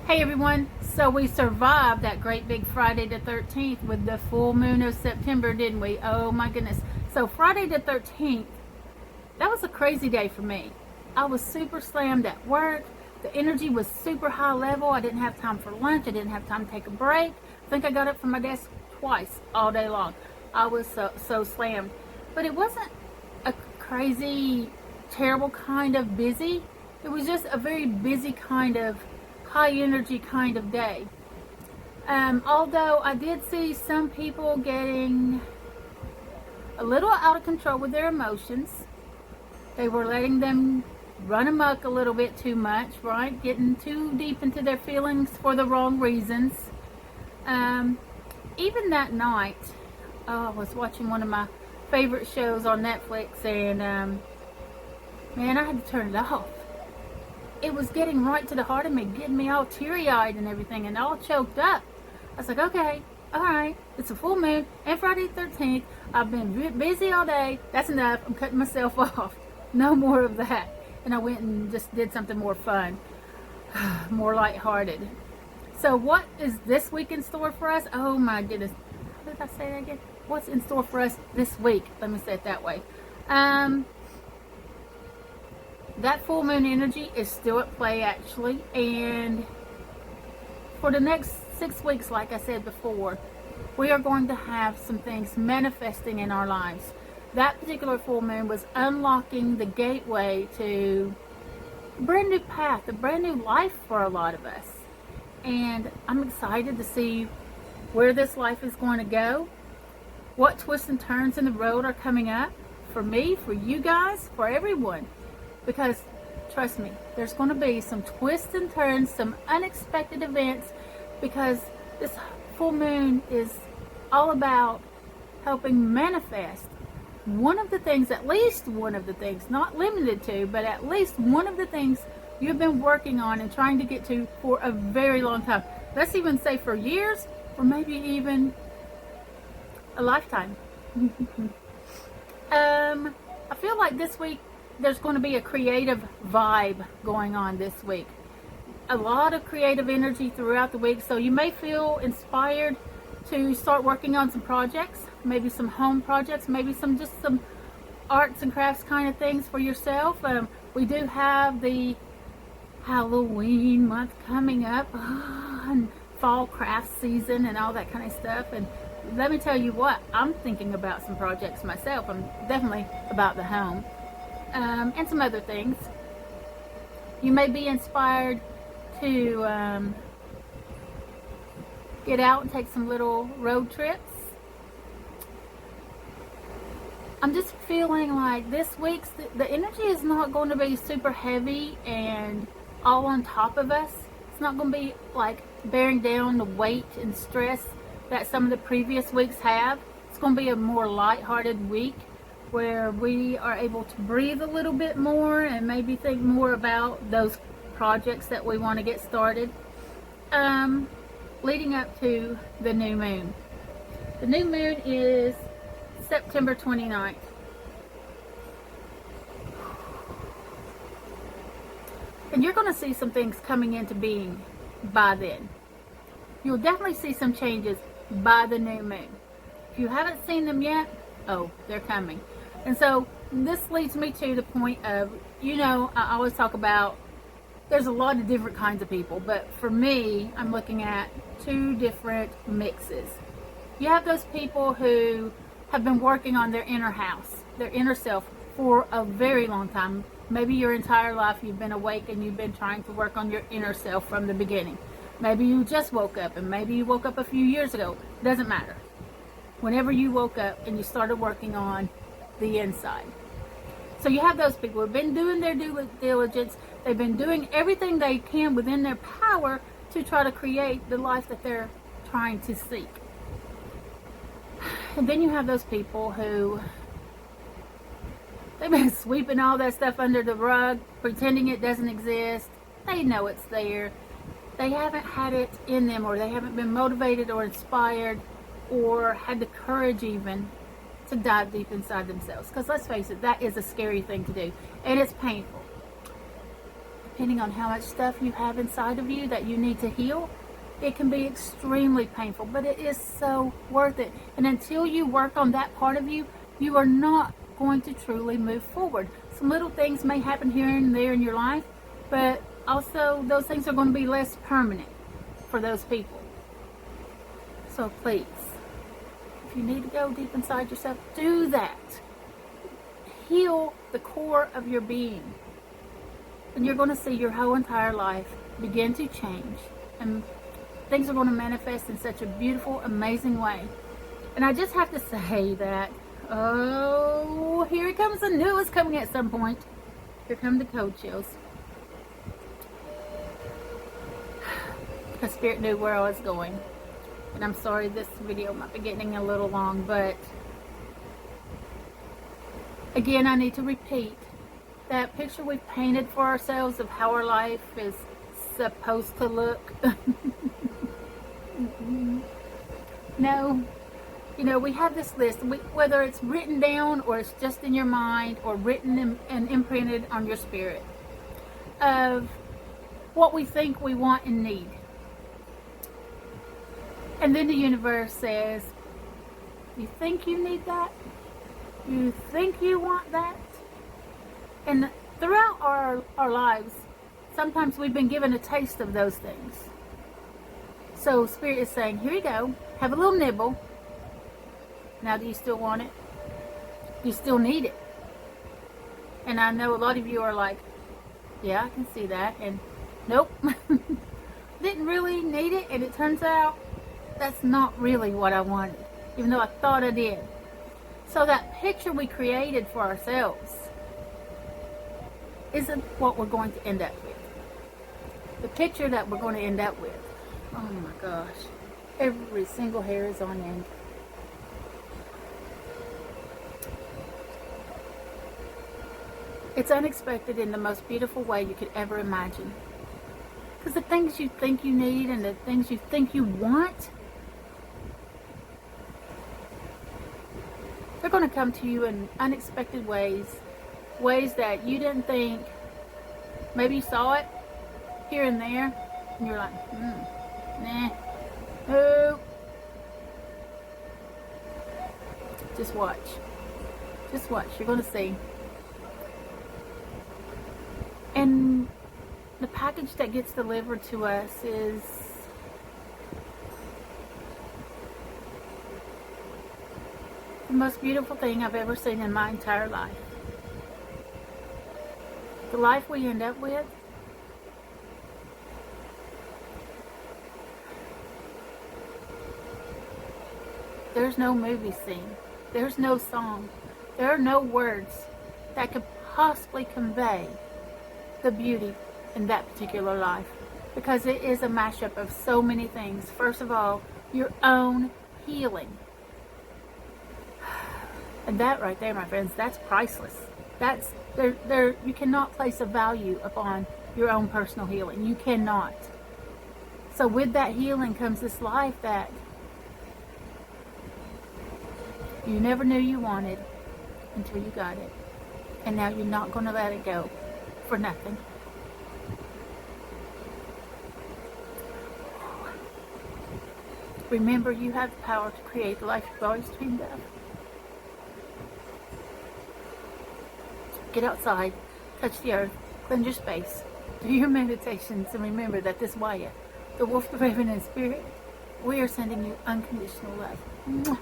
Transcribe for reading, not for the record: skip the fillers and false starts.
Hey everyone, so we survived that great big Friday the 13th with the full moon of September, didn't we? Oh my goodness. So Friday the 13th, that was a crazy day for me. I was super slammed at work. The energy was super high level. I didn't have time for lunch. I didn't have time to take a break. I think I got up from my desk twice all day long. I was so slammed. But it wasn't a crazy, terrible kind of busy. It was just a very busy kind of high energy kind of day. Although I did see some people getting a little out of control with their emotions. They were letting them run amok a little bit too much, right? Getting too deep into their feelings for the wrong reasons. Even that night, I was watching one of my favorite shows on Netflix, and man, I had to turn it off. It was getting right to the heart of me, getting me all teary-eyed and everything, and all choked up. I was like, okay, all right, it's a full moon, and Friday the 13th. I've been busy all day. That's enough. I'm cutting myself off. No more of that. And I went and just did something more fun, more lighthearted. So what is this week in store for us? Oh my goodness. How did I say that again? What's in store for us this week? Let me say it that way. That full moon energy is still at play actually, and for the next 6 weeks, like I said before, we are going to have some things manifesting in our lives. That particular full moon was unlocking the gateway to a brand new path, a brand new life for a lot of us. And I'm excited to see where this life is going to go, what twists and turns in the road are coming up for me, for you guys, for everyone. Because, trust me, there's going to be some twists and turns, some unexpected events, because this full moon is all about helping manifest one of the things, at least one of the things, not limited to, but at least one of the things you've been working on and trying to get to for a very long time. Let's even say for years, or maybe even a lifetime. I feel like this week there's going to be a creative vibe going on this week. A lot of creative energy throughout the week, so you may feel inspired to start working on some projects, maybe some home projects, maybe some arts and crafts kind of things for yourself. We do have the Halloween month coming up, and fall craft season and all that kind of stuff. And let me tell you what, I'm thinking about some projects myself. I'm definitely about the home. And some other things. You may be inspired to get out and take some little road trips. I'm just feeling like this week's the energy is not going to be super heavy and all on top of us. It's not going to be like bearing down the weight and stress that some of the previous weeks have. It's going to be a more lighthearted week, where we are able to breathe a little bit more and maybe think more about those projects that we want to get started. Leading up to the new moon. The new moon is September 29th. And you're going to see some things coming into being by then. You'll definitely see some changes by the new moon. If you haven't seen them yet, oh, they're coming. And so this leads me to the point of, I always talk about there's a lot of different kinds of people, but for me, I'm looking at two different mixes. You have those people who have been working on their inner house, their inner self, for a very long time. Maybe your entire life you've been awake and you've been trying to work on your inner self from the beginning. Maybe you just woke up, and maybe you woke up a few years ago. It doesn't matter. Whenever you woke up and you started working on the inside. So you have those people who have been doing their due diligence. They've been doing everything they can within their power to try to create the life that they're trying to seek. And then you have those people who they've been sweeping all that stuff under the rug, pretending it doesn't exist. They know it's there. They haven't had it in them, or they haven't been motivated or inspired or had the courage even to dive deep inside themselves. Because let's face it, that is a scary thing to do, and it's painful. depending on how much stuff you have inside of you that you need to heal, it can be extremely painful, but it is so worth it. And until you work on that part of you, you are not going to truly move forward. Some little things may happen here and there in your life, but also those things are going to be less permanent for those people. So please, if you need to go deep inside yourself, do that. Heal the core of your being. And you're going to see your whole entire life begin to change. And things are going to manifest in such a beautiful, amazing way. And I just have to say that, oh, here comes the newest coming at some point. Here come the cold chills. Because Spirit knew where I was going. And I'm sorry this video might be getting a little long, but again, I need to repeat that picture we've painted for ourselves of how our life is supposed to look. No, you know, we have this list, whether it's written down or it's just in your mind or written and imprinted on your spirit, of what we think we want and need. And then the universe says, you think you need that? You think you want that? And throughout our lives, sometimes we've been given a taste of those things. So Spirit is saying, here you go, have a little nibble. Now do you still want it? You still need it. And I know a lot of you are like, yeah, I can see that. And nope, didn't really need it. And it turns out that's not really what I wanted, even though I thought I did. So that picture we created for ourselves isn't what we're going to end up with. The picture that we're going to end up with, oh my gosh, every single hair is on end. It's unexpected in the most beautiful way you could ever imagine. Because the things you think you need and the things you think you want, they're going to come to you in unexpected ways. Ways that you didn't think. Maybe you saw it here and there, and you're like, nah, no. Just watch. Just watch. You're going to see. And the package that gets delivered to us is the most beautiful thing I've ever seen in my entire life. The life we end up with, there's no movie scene, there's no song, there are no words that could possibly convey the beauty in that particular life, because it is a mashup of so many things. First of all, your own healing. And that right there, my friends, that's priceless. That's there. You cannot place a value upon your own personal healing. You cannot. So with that healing comes this life that you never knew you wanted until you got it. And now you're not going to let it go for nothing. Remember, you have the power to create the life you've always dreamed of. Get outside, touch the earth, cleanse your space, do your meditations, and remember that this Waya, the wolf, the raven, and spirit, we are sending you unconditional love. Mwah.